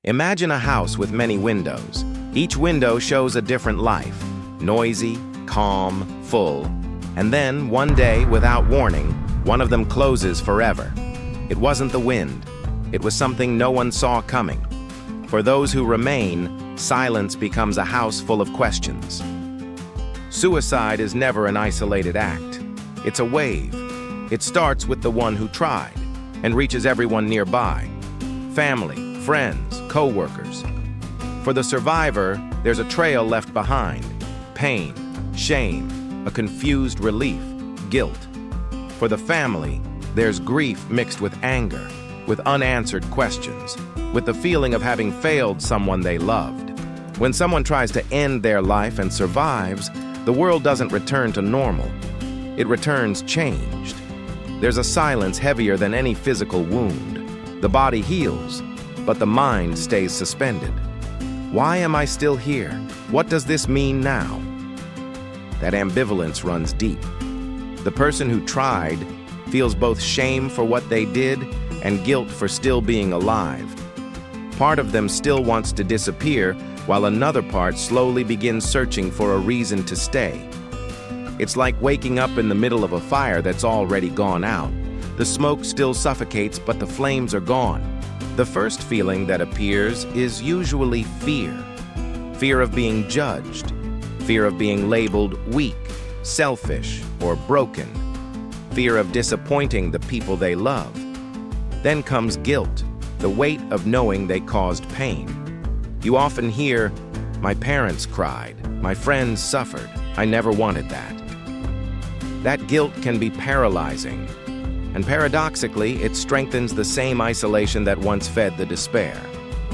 Imagine a house with many windows. Each window shows a different life, noisy, calm, full. And then, one day, without warning, one of them closes forever. It wasn't the wind. It was something no one saw coming. For those who remain, silence becomes a house full of questions. Suicide is never an isolated act. It's a wave. It starts with the one who tried and reaches everyone nearby. Family, friends, co-workers. For the survivor, there's a trail left behind. Pain, shame, a confused relief, guilt. For the family, there's grief mixed with anger, with unanswered questions, with the feeling of having failed someone they loved. When someone tries to end their life and survives, the world doesn't return to normal. It returns changed. There's a silence heavier than any physical wound. The body heals, but the mind stays suspended. Why am I still here? What does this mean now? That ambivalence runs deep. The person who tried feels both shame for what they did and guilt for still being alive. Part of them still wants to disappear, while another part slowly begins searching for a reason to stay. It's like waking up in the middle of a fire that's already gone out. The smoke still suffocates, but the flames are gone. The first feeling that appears is usually fear. Fear of being judged. Fear of being labeled weak, selfish, or broken. Fear of disappointing the people they love. Then comes guilt, the weight of knowing they caused pain. You often hear, "My parents cried, my friends suffered, I never wanted that." That guilt can be paralyzing, and paradoxically, it strengthens the same isolation that once fed the despair.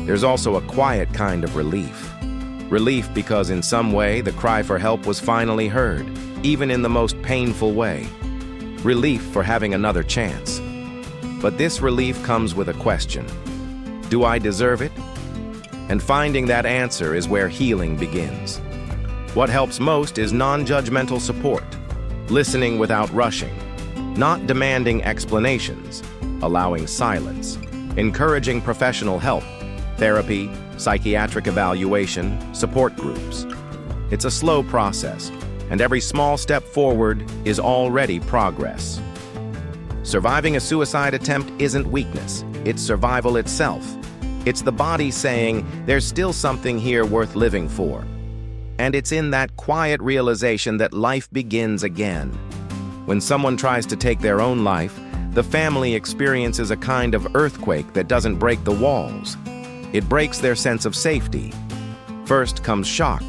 There's also a quiet kind of relief. Relief because in some way the cry for help was finally heard, even in the most painful way. Relief for having another chance. But this relief comes with a question. Do I deserve it? And finding that answer is where healing begins. What helps most is non-judgmental support, listening without rushing, not demanding explanations, allowing silence, encouraging professional help, therapy, psychiatric evaluation, support groups. It's a slow process, and every small step forward is already progress. Surviving a suicide attempt isn't weakness, it's survival itself. It's the body saying, there's still something here worth living for. And it's in that quiet realization that life begins again. When someone tries to take their own life, the family experiences a kind of earthquake that doesn't break the walls. It breaks their sense of safety. First comes shock,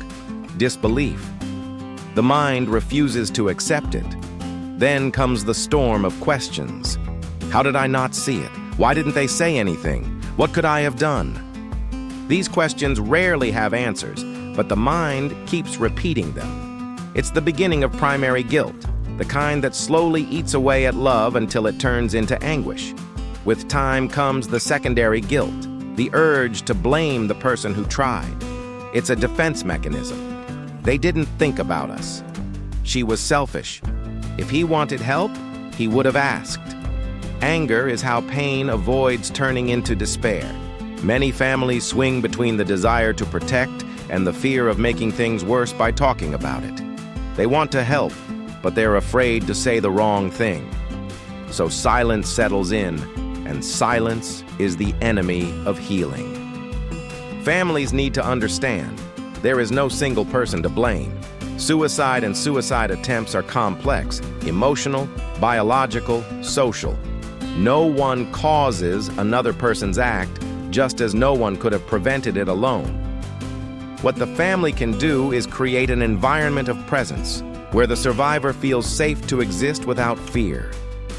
disbelief. The mind refuses to accept it. Then comes the storm of questions. How did I not see it? Why didn't they say anything? What could I have done? These questions rarely have answers, but the mind keeps repeating them. It's the beginning of primary guilt, the kind that slowly eats away at love until it turns into anguish. With time comes the secondary guilt, the urge to blame the person who tried. It's a defense mechanism. They didn't think about us. She was selfish. If he wanted help, he would have asked. Anger is how pain avoids turning into despair. Many families swing between the desire to protect and the fear of making things worse by talking about it. They want to help, but they're afraid to say the wrong thing. So silence settles in, and silence is the enemy of healing. Families need to understand, there is no single person to blame. Suicide and suicide attempts are complex, emotional, biological, social. No one causes another person's act, just as no one could have prevented it alone. What the family can do is create an environment of presence, where the survivor feels safe to exist without fear.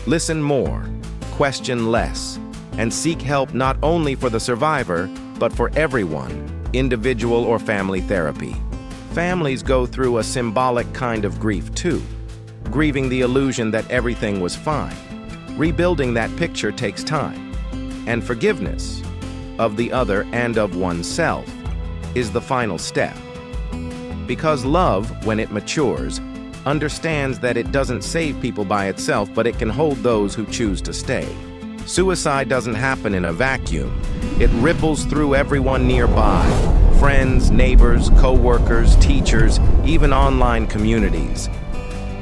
Listen more, question less, and seek help not only for the survivor, but for everyone, individual or family therapy. Families go through a symbolic kind of grief too, grieving the illusion that everything was fine. Rebuilding that picture takes time, and forgiveness of the other and of oneself is the final step. Because love, when it matures, understands that it doesn't save people by itself, but it can hold those who choose to stay. Suicide doesn't happen in a vacuum. It ripples through everyone nearby: friends, neighbors, co-workers, teachers, even online communities.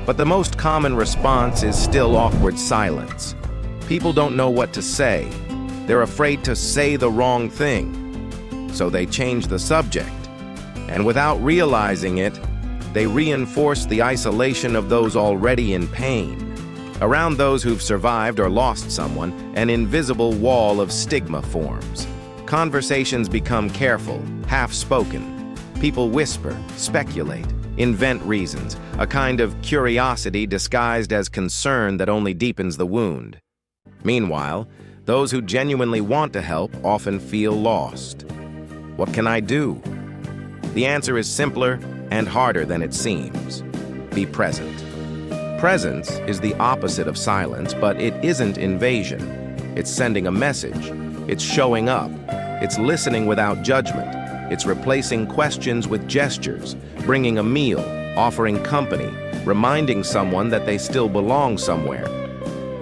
But the most common response is still awkward silence. People don't know what to say. They're afraid to say the wrong thing. So they change the subject. And without realizing it, they reinforce the isolation of those already in pain. Around those who've survived or lost someone, an invisible wall of stigma forms. Conversations become careful, half-spoken. People whisper, speculate, invent reasons, a kind of curiosity disguised as concern that only deepens the wound. Meanwhile, those who genuinely want to help often feel lost. What can I do? The answer is simpler and harder than it seems. Be present. Presence is the opposite of silence, but it isn't invasion. It's sending a message. It's showing up. It's listening without judgment. It's replacing questions with gestures, bringing a meal, offering company, reminding someone that they still belong somewhere.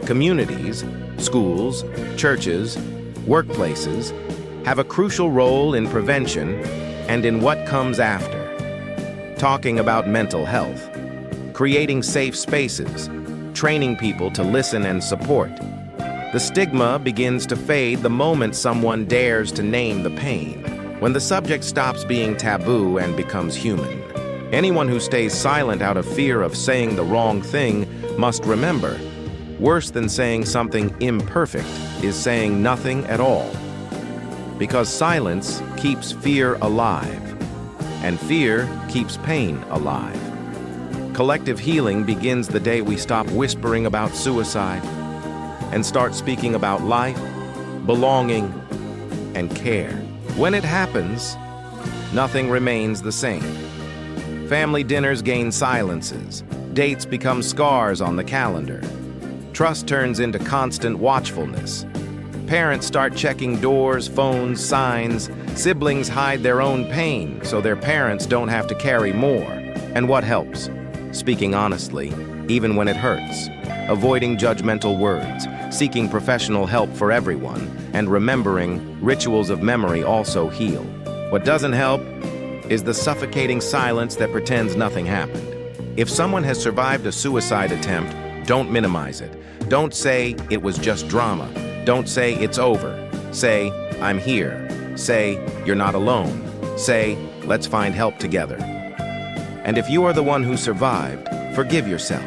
Communities, schools, churches, workplaces have a crucial role in prevention and in what comes after. Talking about mental health, creating safe spaces, training people to listen and support. The stigma begins to fade the moment someone dares to name the pain, when the subject stops being taboo and becomes human. Anyone who stays silent out of fear of saying the wrong thing must remember, worse than saying something imperfect is saying nothing at all. Because silence keeps fear alive, and fear keeps pain alive. Collective healing begins the day we stop whispering about suicide and start speaking about life, belonging, and care. When it happens, nothing remains the same. Family dinners gain silences. Dates become scars on the calendar. Trust turns into constant watchfulness. Parents start checking doors, phones, signs. Siblings hide their own pain so their parents don't have to carry more. And what helps? Speaking honestly, even when it hurts. Avoiding judgmental words, seeking professional help for everyone, and remembering rituals of memory also heal. What doesn't help is the suffocating silence that pretends nothing happened. If someone has survived a suicide attempt, don't minimize it. Don't say it was just drama. Don't say it's over. Say, I'm here. Say, you're not alone. Say, let's find help together. And if you are the one who survived, forgive yourself.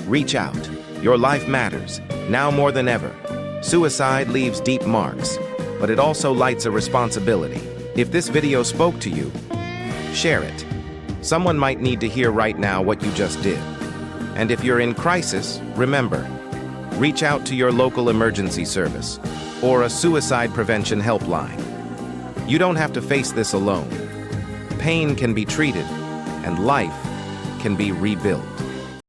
Reach out. Your life matters, now more than ever. Suicide leaves deep marks, but it also lights a responsibility. If this video spoke to you, share it. Someone might need to hear right now what you just did. And if you're in crisis, remember, reach out to your local emergency service or a suicide prevention helpline. You don't have to face this alone. Pain can be treated, and life can be rebuilt.